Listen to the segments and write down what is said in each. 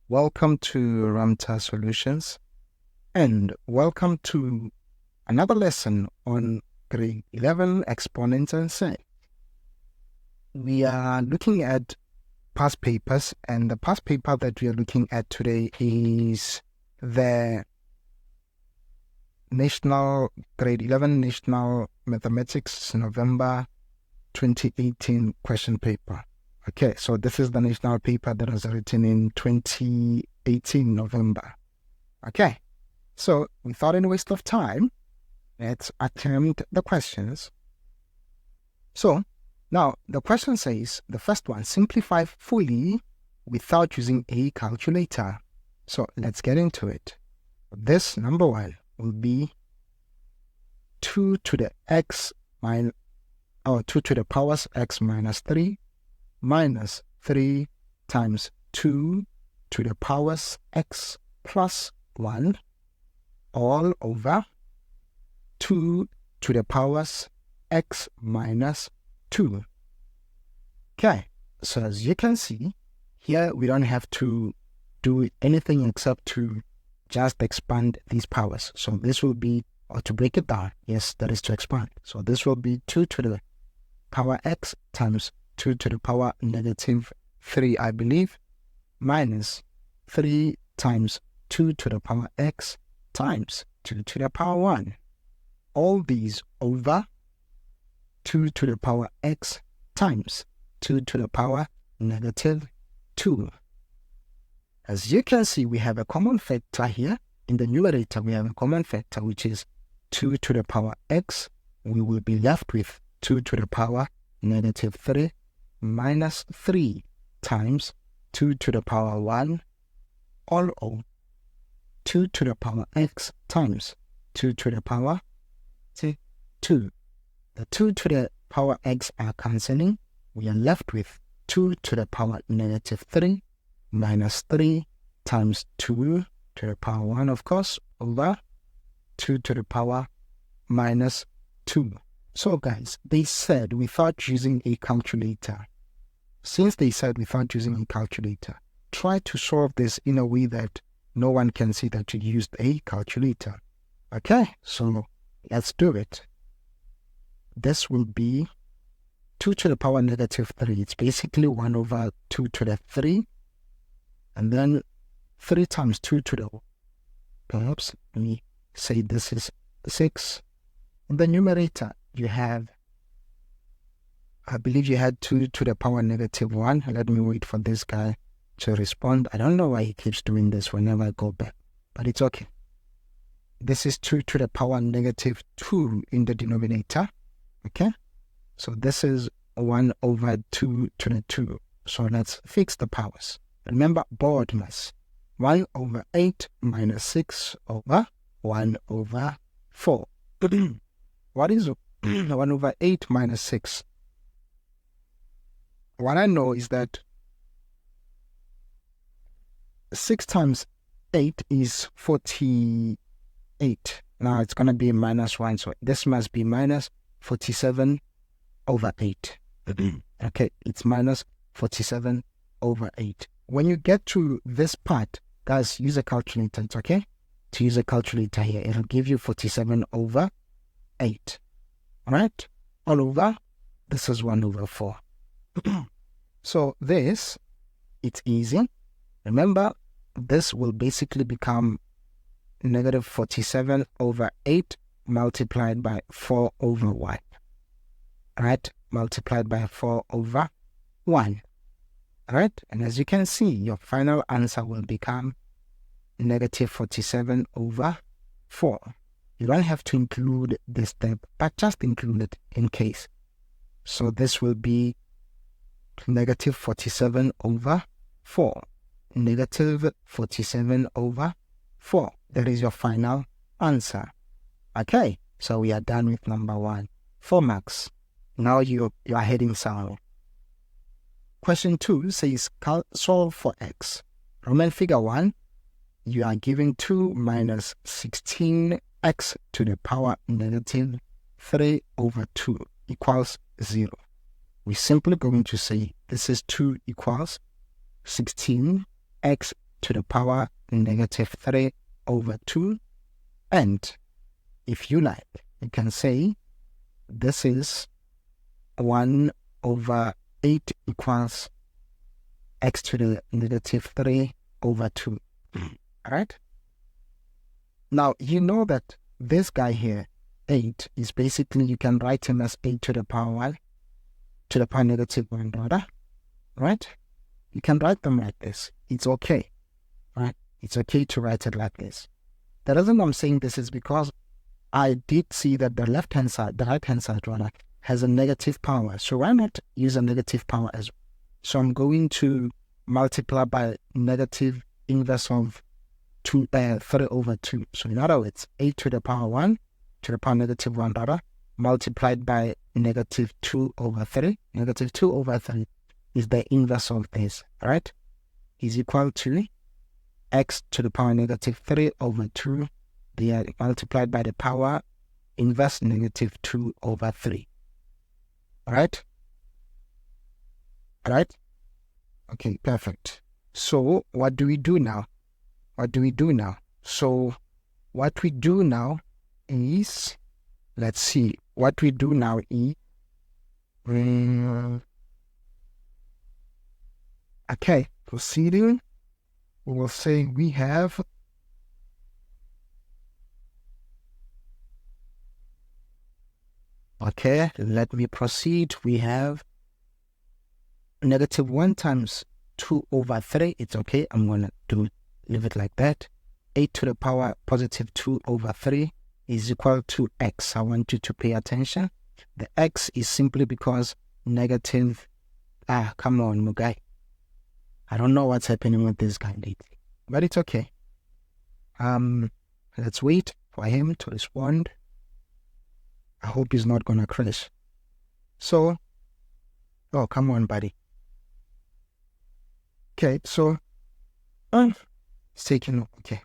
Welcome to Ramta Solutions and welcome to another lesson on grade 11 Exponents and surds. We are looking at past papers, and the past paper that we are looking at today is the National Grade 11 National Mathematics November 2018 question paper. Okay, so this is the national paper that was written in 2018 November. Okay, so without any waste of time, let's attempt the questions. So now the question says, the first one, simplify fully without using a calculator. So let's get into it. This number one will be 2 to the x minus, or 2 to the powers x minus 3 minus 3 times 2 to the powers x plus 1 all over 2 to the powers x minus 2. Okay, so as you can see, here we don't have to do anything except to just expand these powers. So this will be, or to break it down, yes, that is to expand. So this will be 2 to the power x times 2 to the power negative 3, I believe, minus 3 times 2 to the power x times 2 to the power 1. All these over 2 to the power x times 2 to the power negative 2. As you can see, we have a common factor here. In the numerator, we have a common factor, which is 2 to the power x. We will be left with 2 to the power negative 3 minus 3 times 2 to the power 1 all over 2 to the power x times 2 to the power 2. The 2 to the power x are cancelling. We are left with 2 to the power negative 3 minus 3 times 2 to the power 1, of course, over 2 to the power minus 2. So guys, they said without using a calculator. Since they said without using a calculator, try to solve this in a way that no one can see that you used a calculator. Okay, so let's do it. This will be 2 to the power negative 3. It's basically 1 over 2 to the 3. And then 3 times 2 to the, perhaps, let me say this is 6. In the numerator, you have, I believe you had 2 to the power negative 1. Let me wait for this guy to respond. I don't know why he keeps doing this whenever I go back, but it's okay. This is 2 to the power negative 2 in the denominator. Okay, so this is 1 over 2 to the 2. So let's fix the powers. Remember, board mass. 1 over 8 minus 6 over 1 over 4. What is 1 over 8 minus 6? What I know is that 6 times 8 is 48. Now it's going to be minus 1, so this must be minus 47 over 8. Okay, it's minus 47 over 8. When you get to this part, guys, use a calculator. It's okay to use a calculator here. It'll give you 47 over 8. All right? All over, this is 1 over 4. So this, it's easy. Remember, this will basically become negative 47 over 8 multiplied by 4 over 1. Right? Multiplied by 4 over 1. Alright? And as you can see, your final answer will become negative 47 over 4. You don't have to include this step, but just include it in case. So this will be negative 47 over 4. Negative 47 over 4. That is your final answer. Okay, so we are done with number 1. 4 marks. Now you are heading somewhere. Question 2 says solve for x. Roman figure 1, you are given 2 minus 16x to the power negative 3 over 2 equals 0. We're simply going to say this is 2 equals 16x to the power negative 3 over 2. And if you like, you can say this is 1 over 8 equals x to the negative 3 over 2. Alright? Now, you know that this guy here, 8, is basically, you can write him as 8 to the power 1, to the power negative 1, rather. Right? You can write them like this. It's okay. Right? It's okay to write it like this. The reason I'm saying this is because I did see that the right-hand side rather, has a negative power. So why not use a negative power as well? So I'm going to multiply by negative inverse of 3 over 2. So in other words, 8 to the power 1 to the power negative 1 rather, multiplied by negative 2 over 3. Negative 2 over 3 is the inverse of this, right? Is equal to x to the power negative 3 over 2. They are multiplied by the power inverse negative 2 over 3. Alright? Alright? Okay, perfect. So what do we do now? So what we do now is, let's see, what we do now is, okay, proceeding, we will say we have okay, let me proceed. We have negative 1 times 2 over 3. It's okay. I'm going to leave it like that. 8 to the power positive 2 over 3 is equal to x. I want you to pay attention. The x is simply because negative... come on, Mugai. I don't know what's happening with this guy lately. But it's okay. Let's wait for him to respond. I hope he's not going to crash. So, oh, come on, buddy. Okay, so, it's taking, okay,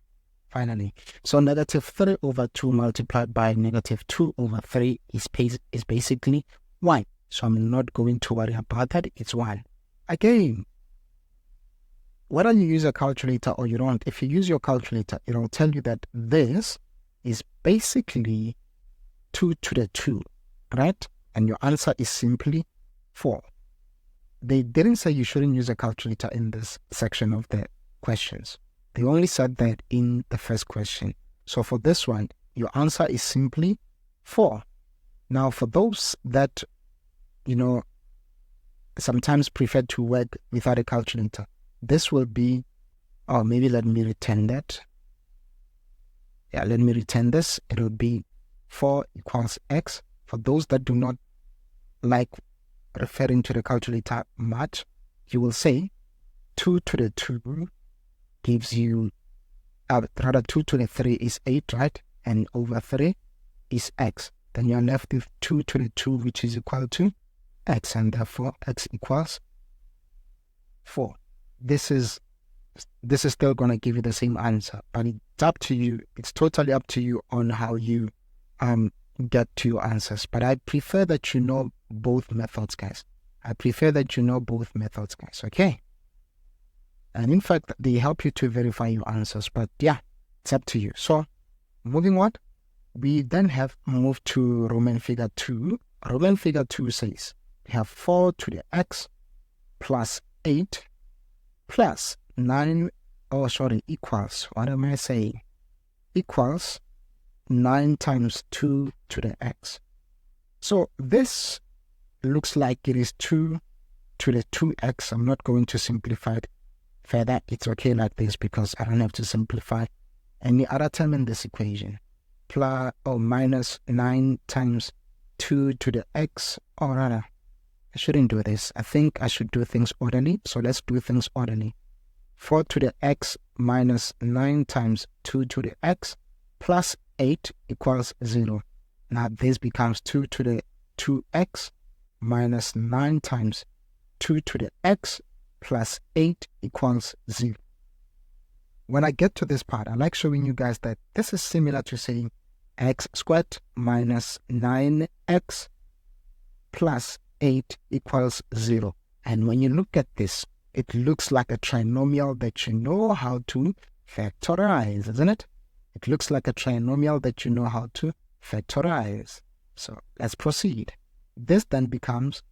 finally. So, negative 3 over 2 multiplied by negative 2 over 3 is basically 1. So, I'm not going to worry about that. It's 1. Again, whether you use a calculator or you don't, if you use your calculator, it will tell you that this is basically 2 to the 2, right? And your answer is simply 4. They didn't say you shouldn't use a calculator in this section of the questions. They only said that in the first question. So for this one, your answer is simply 4. Now, for those that, sometimes prefer to work without a calculator, this will be, maybe let me return that. Yeah, let me return this. It will be 4 equals x. For those that do not like referring to the calculator much, you will say 2 to the 2 gives you, rather 2 to the 3 is 8, right? And over 3 is x. Then you're left with 2 to the 2, which is equal to x, and therefore x equals 4. This is still going to give you the same answer, but it's up to you. It's totally up to you on how you get to your answers. But I prefer that you know both methods, guys. Okay? And in fact, they help you to verify your answers. But yeah, it's up to you. So, moving on, we then have moved to Roman figure 2. Roman figure 2 says we have 4 to the x plus 8 plus 9, equals, what am I saying? Equals 9 times 2 to the x. So this looks like it is 2 to the 2x. I'm not going to simplify it further. It's okay like this because I don't have to simplify any other term in this equation. Plus or minus 9 times 2 to the x, or rather, I shouldn't do this. I think I should do things orderly. So let's do things orderly. 4 to the x minus 9 times 2 to the x plus 8 equals 0. Now this becomes 2 to the 2x minus 9 times 2 to the x plus 8 equals 0. When I get to this part, I like showing you guys that this is similar to saying x squared minus 9x plus 8 equals 0. And when you look at this, it looks like a trinomial that you know how to factorize, isn't it? It looks like a trinomial that you know how to factorize. So let's proceed. This then becomes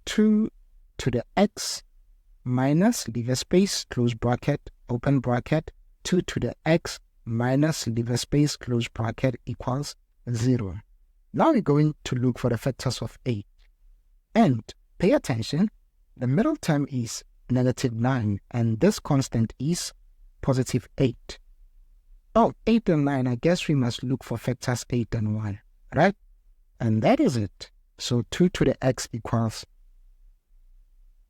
2 to the x minus, leave a space, close bracket, open bracket, 2 to the x minus, leave a space, close bracket, equals 0. Now we're going to look for the factors of 8. And pay attention, the middle term is -9, and this constant is +8. Oh, 8 and 9, I guess we must look for factors 8 and 1, right? And that is it. So 2 to the x equals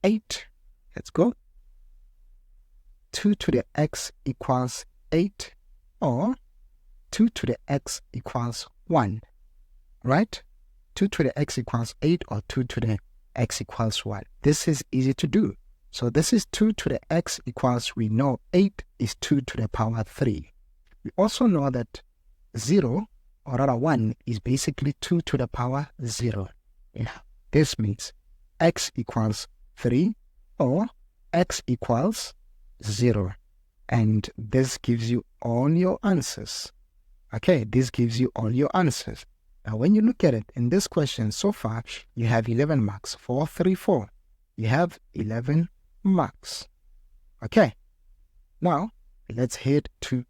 8. Let's go. 2 to the x equals 8, or 2 to the x equals 1, right? 2 to the x equals 8, or 2 to the x equals 1. This is easy to do. So this is 2 to the x equals, we know 8 is 2 to the power 3. We also know that 0, or rather 1, is basically 2 to the power 0. Yeah. This means x equals 3 or x equals 0. And this gives you all your answers. Okay, this gives you all your answers. Now, when you look at it in this question so far, you have 11 marks. 4, 3, 4. You have 11 marks. Okay, now let's head to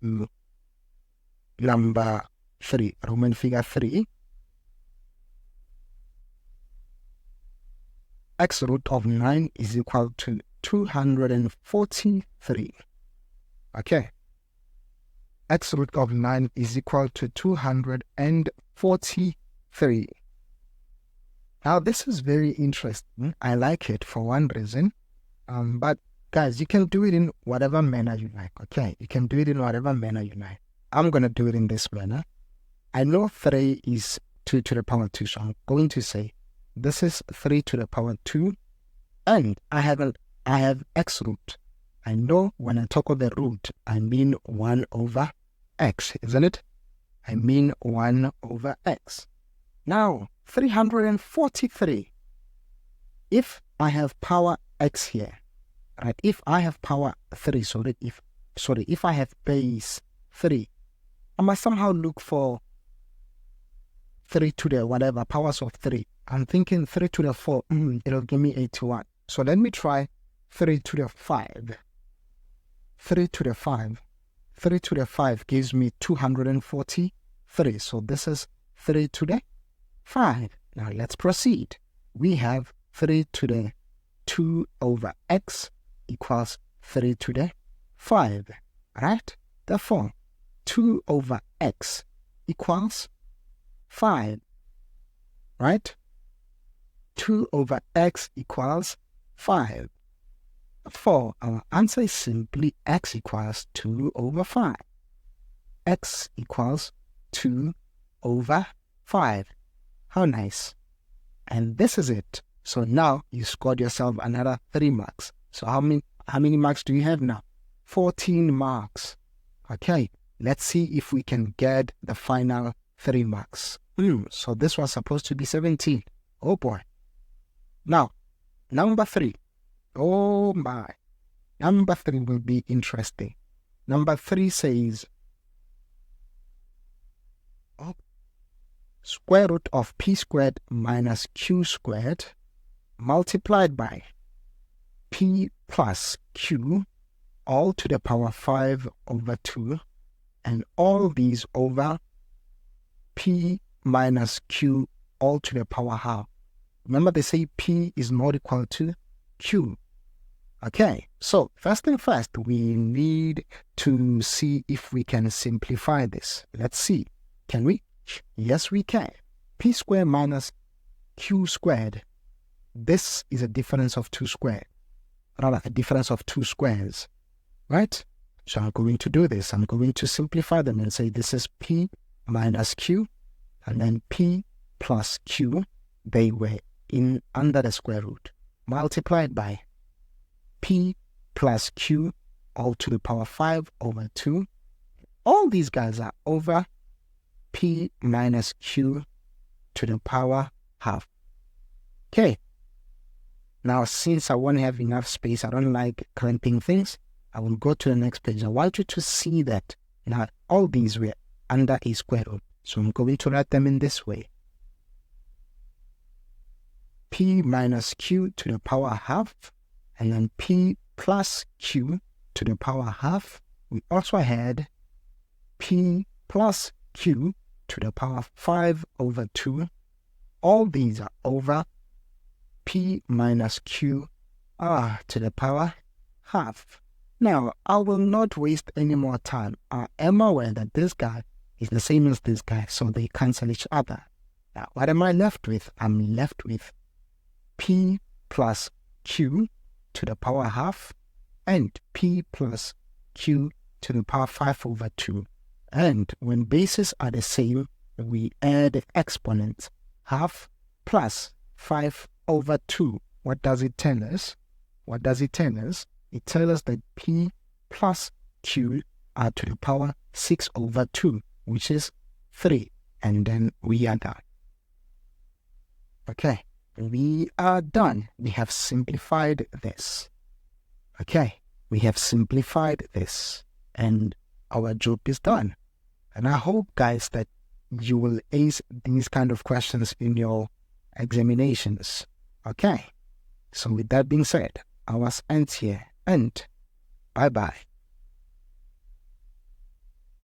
number 3, Roman figure 3. X root of 9 is equal to 243. Okay. X root of 9 is equal to 243. Now, this is very interesting. I like it for one reason. But guys, you can do it in whatever manner you like. Okay. You can do it in whatever manner you like. I'm going to do it in this manner. I know 3 is 2 to the power 2. So I'm going to say this is 3 to the power 2. And I have x root. I know when I talk of the root, I mean 1 over x, isn't it? I mean 1 over x. Now, 343. If I have power x here, right? If I have power 3, if I have base 3, I must somehow look for 3 to the whatever, powers of 3. I'm thinking 3 to the 4, it'll give me 81. So let me try 3 to the 5. 3 to the 5. 3 to the 5 gives me 243. So this is 3 to the 5. Now let's proceed. We have 3 to the 2 over x equals 3 to the 5. Right? Therefore, 2 over x equals 5. Right? 2 over x equals 5. Therefore, our answer is simply x equals 2 over 5. X equals 2 over 5. How nice. And this is it. So now you scored yourself another 3 marks. So how many marks do you have now? 14 marks. Okay, let's see if we can get the final 3 marks. So this was supposed to be 17. Oh boy. Now, number 3. Oh my. Number 3 will be interesting. Number 3 says, square root of p squared minus q squared multiplied by p plus q all to the power 5 over 2, and all these over p minus q all to the power half. Remember, they say p is not equal to q. Okay, so first thing first, we need to see if we can simplify this. Let's see. Can we? Yes, we can. P squared minus q squared. This is a difference of 2 squared. Rather, a difference of 2 squares. Right? So I'm going to do this. I'm going to simplify them and say this is p minus q, and then p plus q. They were in under the square root, multiplied by p plus q all to the power 5 over 2. All these guys are over p minus q to the power half. Okay. Now, since I won't have enough space, I don't like cramping things, I will go to the next page. I want you to see that now all these were under a square root. So I'm going to write them in this way. P minus q to the power half, and then P plus q to the power half. We also had P plus q to the power 5 over 2. All these are over P minus q to the power half. Now, I will not waste any more time. I am aware that this guy is the same as this guy, so they cancel each other. Now, what am I left with? I'm left with P plus q to the power half and P plus q to the power 5 over 2. And when bases are the same, we add exponents. Half plus 5 over 2. What does it tell us? What does it tell us? It tells us that P plus q are to the power 6 over 2, which is 3. And then we are done. Okay, we are done. We have simplified this. Okay, we have simplified this. And our job is done. And I hope, guys, that you will ace these kind of questions in your examinations. Okay, so with that being said, ours ends here, and bye-bye.